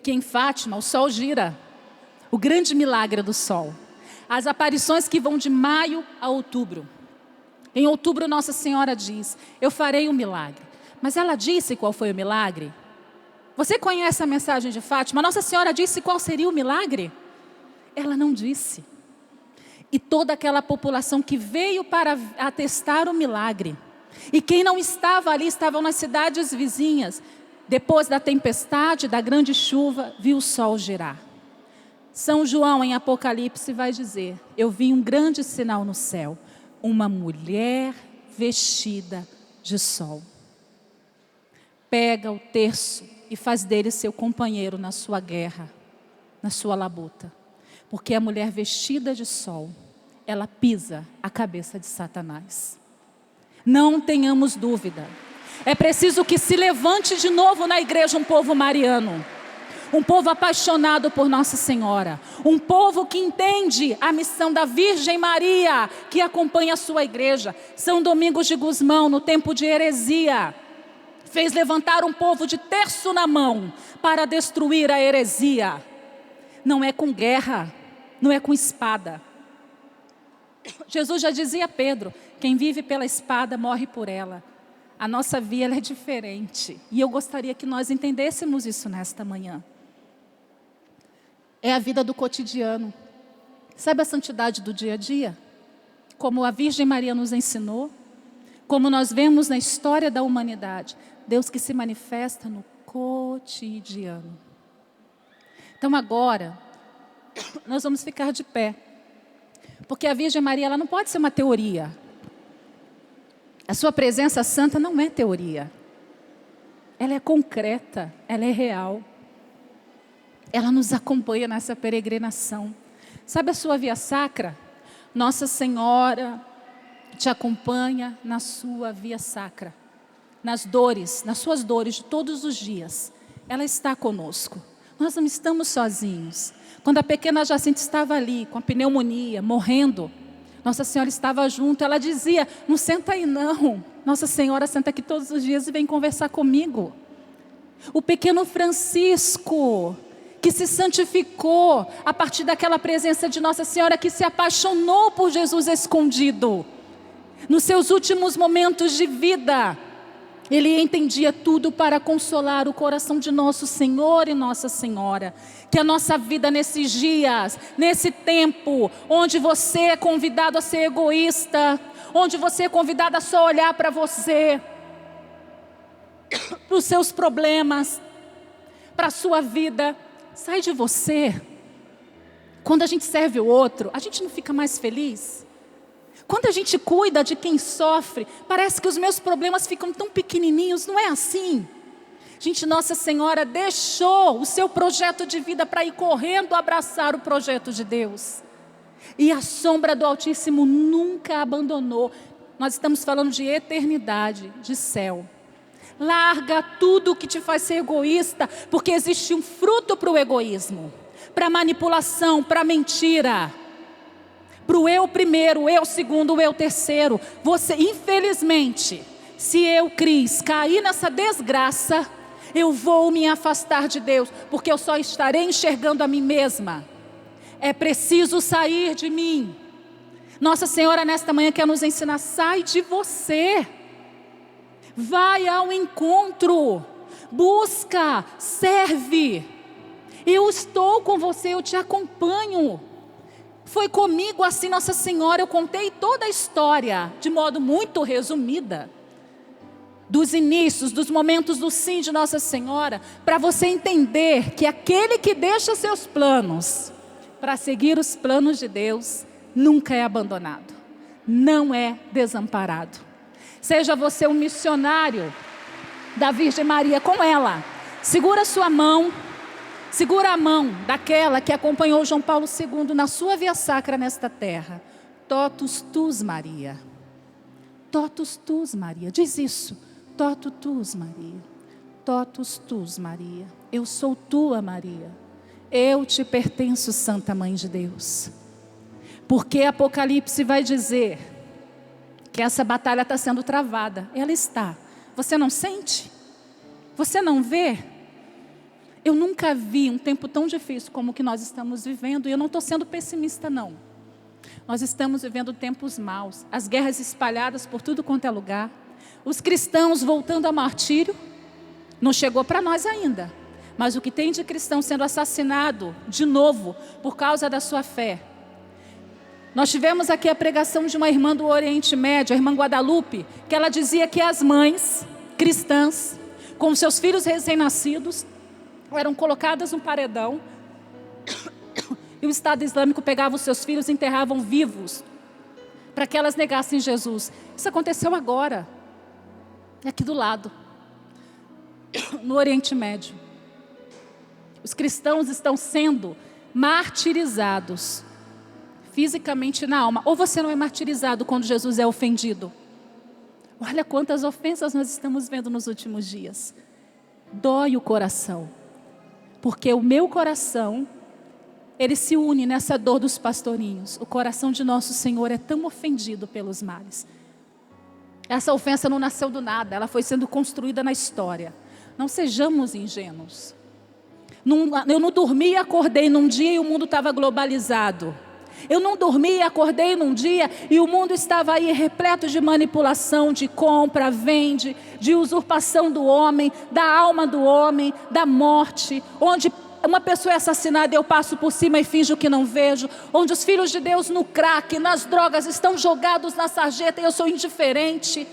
que em Fátima o sol gira, o grande milagre do sol. As aparições que vão de maio a outubro. Em outubro Nossa Senhora diz, eu farei um milagre. Mas ela disse qual foi o milagre? Você conhece a mensagem de Fátima? Nossa Senhora disse qual seria o milagre? Ela não disse. E toda aquela população que veio para atestar o milagre, e quem não estava ali, estavam nas cidades vizinhas, depois da tempestade, da grande chuva, viu o sol girar. São João em Apocalipse vai dizer, eu vi um grande sinal no céu, uma mulher vestida de sol. Pega o terço e faz dele seu companheiro na sua guerra, na sua labuta. Porque a mulher vestida de sol, ela pisa a cabeça de Satanás. Não tenhamos dúvida. É preciso que se levante de novo na igreja um povo mariano. Um povo apaixonado por Nossa Senhora. Um povo que entende a missão da Virgem Maria, que acompanha a sua igreja. São Domingos de Gusmão, no tempo de heresia, fez levantar um povo de terço na mão para destruir a heresia. Não é com guerra, não é com espada. Jesus já dizia a Pedro, quem vive pela espada morre por ela. A nossa via ela é diferente. E eu gostaria que nós entendêssemos isso nesta manhã. É a vida do cotidiano. Sabe a santidade do dia a dia? Como a Virgem Maria nos ensinou, como nós vemos na história da humanidade, Deus que se manifesta no cotidiano. Então agora, nós vamos ficar de pé. Porque a Virgem Maria, ela não pode ser uma teoria. A sua presença santa não é teoria. Ela é concreta, ela é real. Ela nos acompanha nessa peregrinação. Sabe a sua via sacra? Nossa Senhora te acompanha na sua via sacra. Nas dores, nas suas dores de todos os dias. Ela está conosco. Nós não estamos sozinhos. Quando a pequena Jacinta estava ali, com a pneumonia, morrendo, Nossa Senhora estava junto. Ela dizia, não senta aí não. Nossa Senhora senta aqui todos os dias e vem conversar comigo. O pequeno Francisco, que se santificou a partir daquela presença de Nossa Senhora, que se apaixonou por Jesus escondido. Nos seus últimos momentos de vida, ele entendia tudo para consolar o coração de nosso Senhor e Nossa Senhora. Que a nossa vida nesses dias, nesse tempo, onde você é convidado a ser egoísta, onde você é convidado a só olhar para você, para os seus problemas, para a sua vida, sai de você. Quando a gente serve o outro, a gente não fica mais feliz? Quando a gente cuida de quem sofre, parece que os meus problemas ficam tão pequenininhos, não é assim? Gente, Nossa Senhora deixou o seu projeto de vida para ir correndo abraçar o projeto de Deus. E a sombra do Altíssimo nunca a abandonou. Nós estamos falando de eternidade, de céu. Larga tudo que te faz ser egoísta, porque existe um fruto para o egoísmo, para a manipulação, para a mentira. Para o eu primeiro, o eu segundo, o eu terceiro. Você, infelizmente, se eu, Cris, cair nessa desgraça, eu vou me afastar de Deus, porque eu só estarei enxergando a mim mesma. É preciso sair de mim. Nossa Senhora nesta manhã quer nos ensinar, sai de você. Vai ao encontro, busca, serve. Eu estou com você, eu te acompanho. Foi comigo assim Nossa Senhora, eu contei toda a história, de modo muito resumida, dos inícios, dos momentos do sim de Nossa Senhora, para você entender que aquele que deixa seus planos, para seguir os planos de Deus, nunca é abandonado, não é desamparado. Seja você um missionário da Virgem Maria com ela, segura sua mão, segura a mão daquela que acompanhou João Paulo II na sua via sacra nesta terra. Totus tus, Maria. Totus tus, Maria. Diz isso. Totus tus, Maria. Totus tus, Maria. Eu sou tua, Maria. Eu te pertenço, Santa Mãe de Deus. Porque Apocalipse vai dizer que essa batalha está sendo travada. Ela está. Você não sente? Você não vê? Eu nunca vi um tempo tão difícil como o que nós estamos vivendo. E eu não estou sendo pessimista, não. Nós estamos vivendo tempos maus. As guerras espalhadas por tudo quanto é lugar. Os cristãos voltando ao martírio. Não chegou para nós ainda. Mas o que tem de cristão sendo assassinado de novo por causa da sua fé. Nós tivemos aqui a pregação de uma irmã do Oriente Médio, a irmã Guadalupe, que ela dizia que as mães cristãs, com seus filhos recém-nascidos, eram colocadas num paredão e o Estado Islâmico pegava os seus filhos e enterravam vivos para que elas negassem Jesus. Isso aconteceu agora, aqui do lado, no Oriente Médio. Os cristãos estão sendo martirizados, fisicamente na alma. Ou você não é martirizado quando Jesus é ofendido? Olha quantas ofensas nós estamos vendo nos últimos dias. Dói o coração. Porque o meu coração, ele se une nessa dor dos pastorinhos. O coração de nosso Senhor é tão ofendido pelos males. Essa ofensa não nasceu do nada, ela foi sendo construída na história. Não sejamos ingênuos. Eu não dormi e acordei num dia e o mundo estava globalizado. Eu não dormi e acordei num dia e o mundo estava aí repleto de manipulação, de compra, vende, de usurpação do homem, da alma do homem, da morte, onde uma pessoa é assassinada e eu passo por cima e finjo que não vejo, onde os filhos de Deus no crack, nas drogas estão jogados na sarjeta e eu sou indiferente.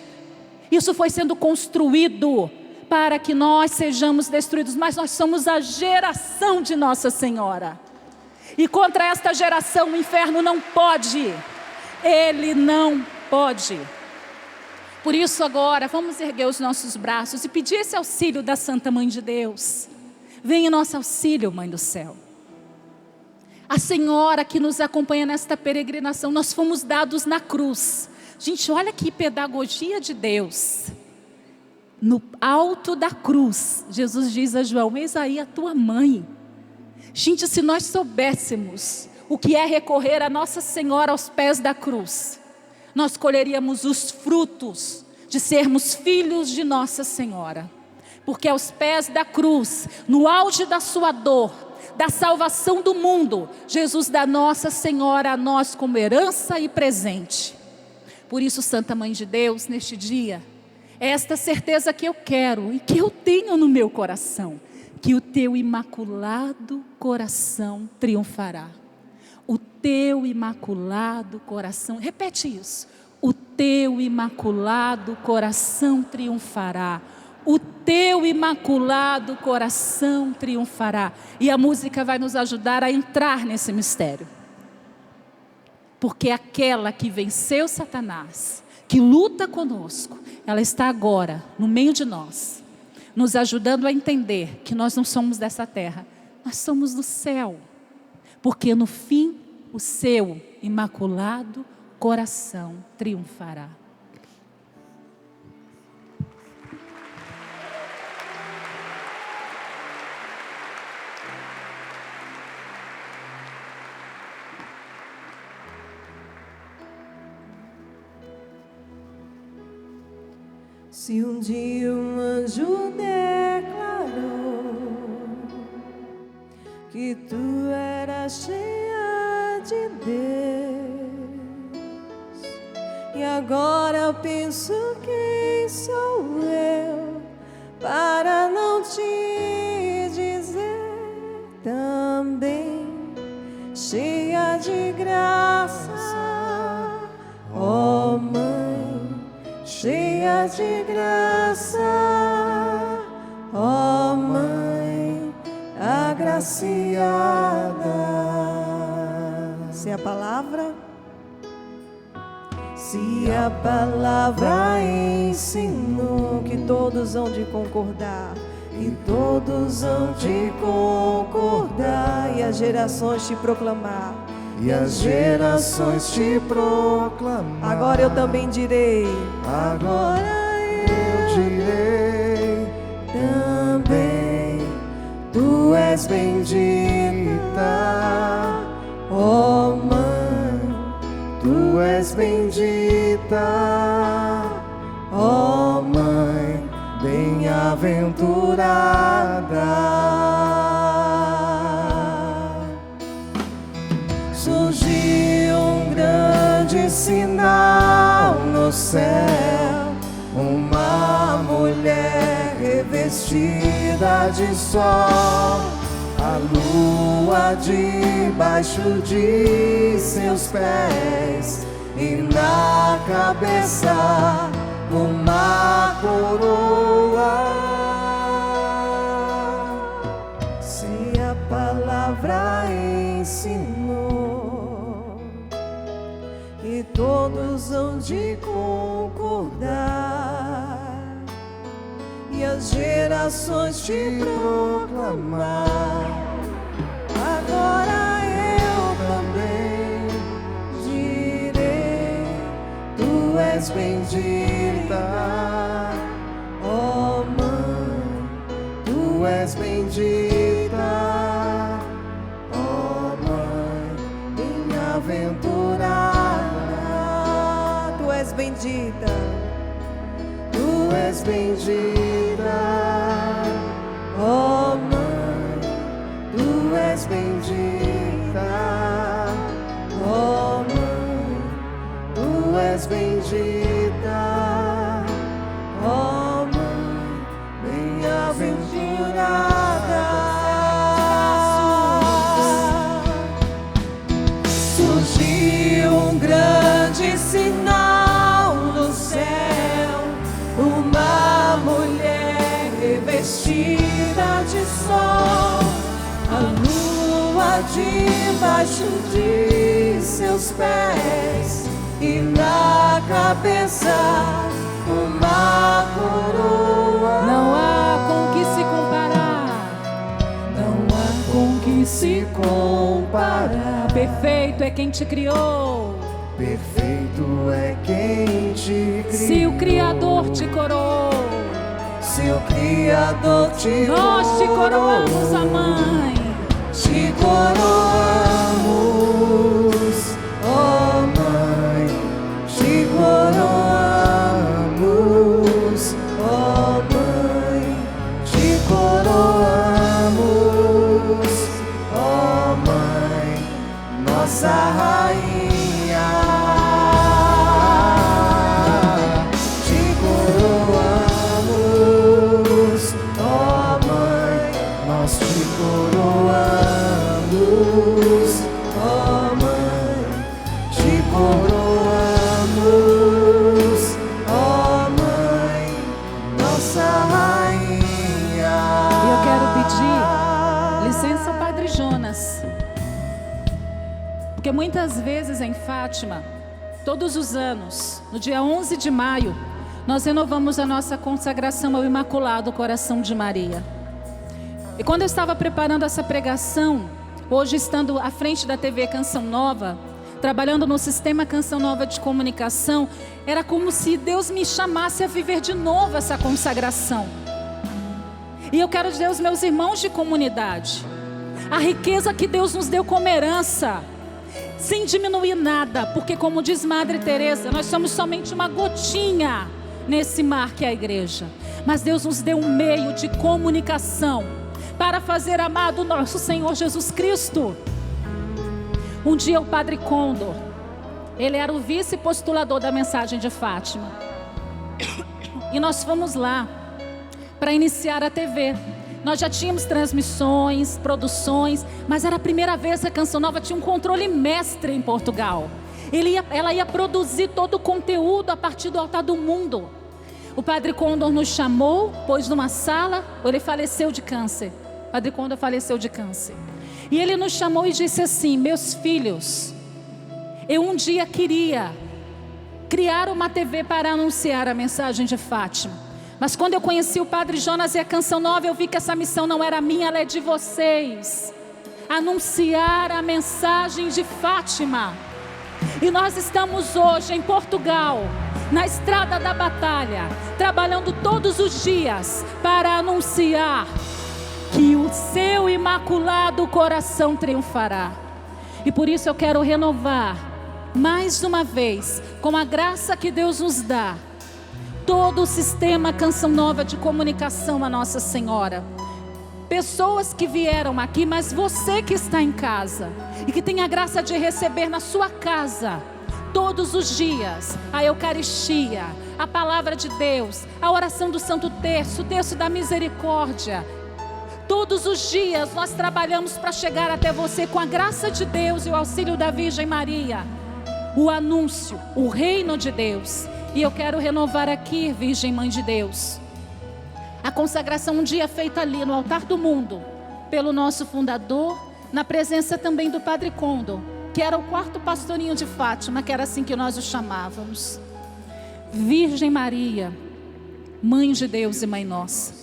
Isso foi sendo construído para que nós sejamos destruídos, mas nós somos a geração de Nossa Senhora. E contra esta geração o inferno não pode. Ele não pode. Por isso agora, vamos erguer os nossos braços e pedir esse auxílio da Santa Mãe de Deus. Vem em nosso auxílio, Mãe do Céu. A Senhora que nos acompanha nesta peregrinação, nós fomos dados na cruz. Gente, olha que pedagogia de Deus. No alto da cruz, Jesus diz a João: eis aí a tua mãe. Gente, se nós soubéssemos o que é recorrer a Nossa Senhora aos pés da cruz, nós colheríamos os frutos de sermos filhos de Nossa Senhora. Porque aos pés da cruz, no auge da sua dor, da salvação do mundo, Jesus dá Nossa Senhora a nós como herança e presente. Por isso, Santa Mãe de Deus, neste dia, é esta certeza que eu quero e que eu tenho no meu coração, que o teu imaculado coração triunfará. O teu imaculado coração, repete isso, o teu imaculado coração triunfará. O teu imaculado coração triunfará. E a música vai nos ajudar a entrar nesse mistério. Porque aquela que venceu Satanás, que luta conosco, ela está agora no meio de nós, nos ajudando a entender que nós não somos dessa terra, nós somos do céu. Porque no fim, o seu imaculado coração triunfará. Se um dia um anjo declarou que tu eras cheia de Deus, e agora eu penso: quem sou eu para não te dizer também, cheia de graça, ó Mãe, cheia de graça, ó Mãe agraciada. Se a palavra ensinou que todos hão de concordar, e todos hão de concordar, e as gerações te proclamar, e as gerações te proclamar. Agora eu também direi. Agora eu direi também, tu és bendita, ó Mãe, tu és bendita, ó Mãe, bem-aventurada. Surgiu um grande sinal no céu, uma mulher revestida de sol, a lua debaixo de seus pés, e na cabeça uma coroa. Se a palavra ensinou, e todos hão de concordar, e as gerações te proclamar. Agora eu também direi, tu és bendita, ó Mãe, tu és bendita, ó Mãe, bem-aventurada. Tu és bendita. Tu és bendita, ó Mãe, tu és bendita, ó Mãe, tu és bendita, ó Mãe, bem-aventurada. Surgiu um grande sinal no céu, uma mulher revestida de sol, a lua debaixo de seus pés, e na cabeça uma coroa. Não há com que se comparar, Não há com que se comparar. perfeito é quem te criou. Perfeito é quem te criou. Se o Criador te coroou, Se o Criador te nós te coroamos, a Mãe. Te coroamos, ó Mãe, te coroamos, ó Mãe, te coroamos, ó Mãe, nossa rainha. Te coroamos, ó Mãe, nós te coroamos, ó Mãe, te coroamos, ó Mãe, nossa rainha. E eu quero pedir licença, Padre Jonas, porque muitas vezes em Fátima, todos os anos, no dia 11 de maio, nós renovamos a nossa consagração ao Imaculado Coração de Maria. E quando eu estava preparando essa pregação, hoje estando à frente da TV Canção Nova, trabalhando no sistema Canção Nova de comunicação, era como se Deus me chamasse a viver de novo essa consagração. E eu quero dizer aos meus irmãos de comunidade, a riqueza que Deus nos deu como herança, sem diminuir nada, porque como diz Madre Teresa, nós somos somente uma gotinha nesse mar que é a igreja. Mas Deus nos deu um meio de comunicação para fazer amado nosso Senhor Jesus Cristo. Um dia o Padre Condor, ele era o vice-postulador da mensagem de Fátima, e nós fomos lá para iniciar a TV. Nós já tínhamos transmissões, produções, mas era a primeira vez que a Canção Nova tinha um controle mestre em Portugal. Ela ia produzir todo o conteúdo a partir do altar do mundo. O Padre Condor nos chamou, pôs numa sala, ele faleceu de câncer. O Padre Condor faleceu de câncer. E ele nos chamou e disse assim: meus filhos, eu um dia queria criar uma TV para anunciar a mensagem de Fátima. Mas quando eu conheci o Padre Jonas e a Canção Nova, eu vi que essa missão não era minha, ela é de vocês. anunciar a mensagem de Fátima. E nós estamos hoje em Portugal, na estrada da batalha, trabalhando todos os dias para anunciar que o seu imaculado coração triunfará. E por isso eu quero renovar, mais uma vez, com a graça que Deus nos dá, todo o sistema Canção Nova de comunicação a Nossa Senhora. Pessoas que vieram aqui, mas você que está em casa e que tem a graça de receber na sua casa, todos os dias, a Eucaristia, a Palavra de Deus, a oração do Santo Terço, o Terço da Misericórdia. Todos os dias nós trabalhamos para chegar até você com a graça de Deus e o auxílio da Virgem Maria. O anúncio, o reino de Deus. E eu quero renovar aqui, Virgem Mãe de Deus, a consagração um dia feita ali no altar do mundo, pelo nosso fundador, na presença também do Padre Condor, que era o quarto pastorinho de Fátima, que era assim que nós o chamávamos. Virgem Maria, Mãe de Deus e Mãe nossa,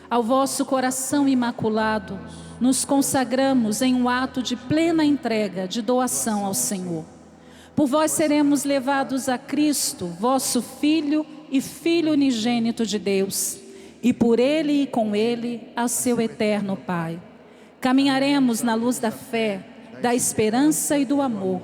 ao vosso coração imaculado, nos consagramos em um ato de plena entrega, de doação ao Senhor. Por vós seremos levados a Cristo, vosso Filho e Filho unigênito de Deus, e por Ele e com Ele ao seu eterno Pai. Caminharemos na luz da fé, da esperança e do amor,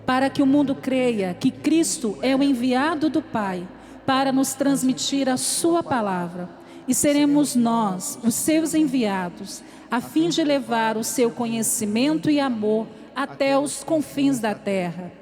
para que o mundo creia que Cristo é o enviado do Pai, para nos transmitir a sua palavra. E seremos nós, os seus enviados, a fim de levar o seu conhecimento e amor até os confins da terra.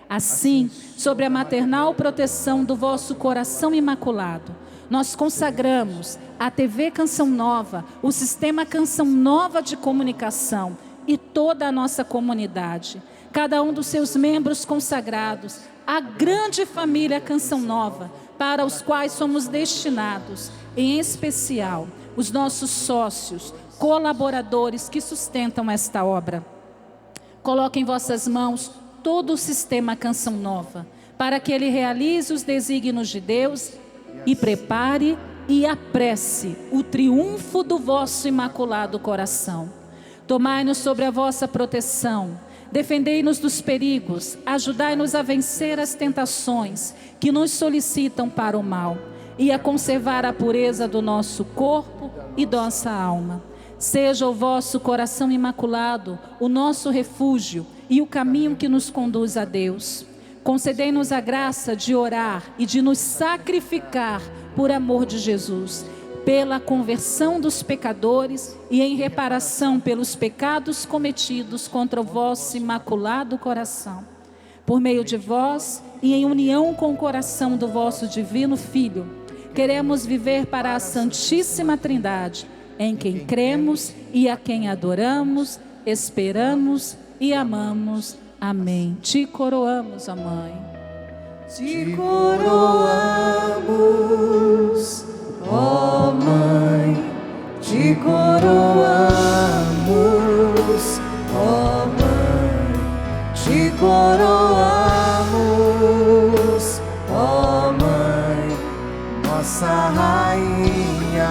Assim, sobre a maternal proteção do vosso coração imaculado, nós consagramos a TV Canção Nova, o sistema Canção Nova de comunicação e toda a nossa comunidade, cada um dos seus membros consagrados, a grande família Canção Nova, para os quais somos destinados, em especial os nossos sócios, colaboradores que sustentam esta obra. Coloque em vossas mãos todo o sistema Canção Nova, para que ele realize os desígnios de Deus e prepare e apresse o triunfo do vosso imaculado coração. Tomai-nos sobre a vossa proteção, defendei-nos dos perigos, ajudai-nos a vencer as tentações que nos solicitam para o mal e a conservar a pureza do nosso corpo e nossa alma. Seja o vosso coração imaculado o nosso refúgio e o caminho que nos conduz a Deus. Concedei-nos a graça de orar e de nos sacrificar por amor de Jesus, pela conversão dos pecadores e em reparação pelos pecados cometidos contra o vosso imaculado coração. Por meio de vós e em união com o coração do vosso divino Filho, queremos viver para a Santíssima Trindade, em quem cremos e a quem adoramos, esperamos e amamos. Amém. Te coroamos, ó Mãe. Te coroamos, ó Mãe. Te coroamos, ó Mãe. Te coroamos, ó Mãe, nossa Rainha.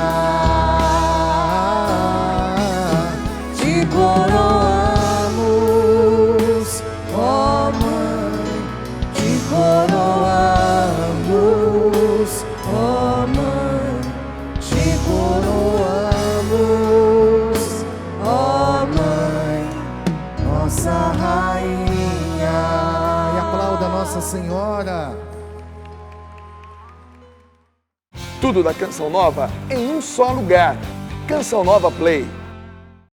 Te coroamos, ó Mãe. Te coroamos, ó Mãe. Te coroamos, ó Mãe, nossa Rainha. E aplauda Nossa Senhora. Tudo da Canção Nova em um só lugar. Canção Nova Play.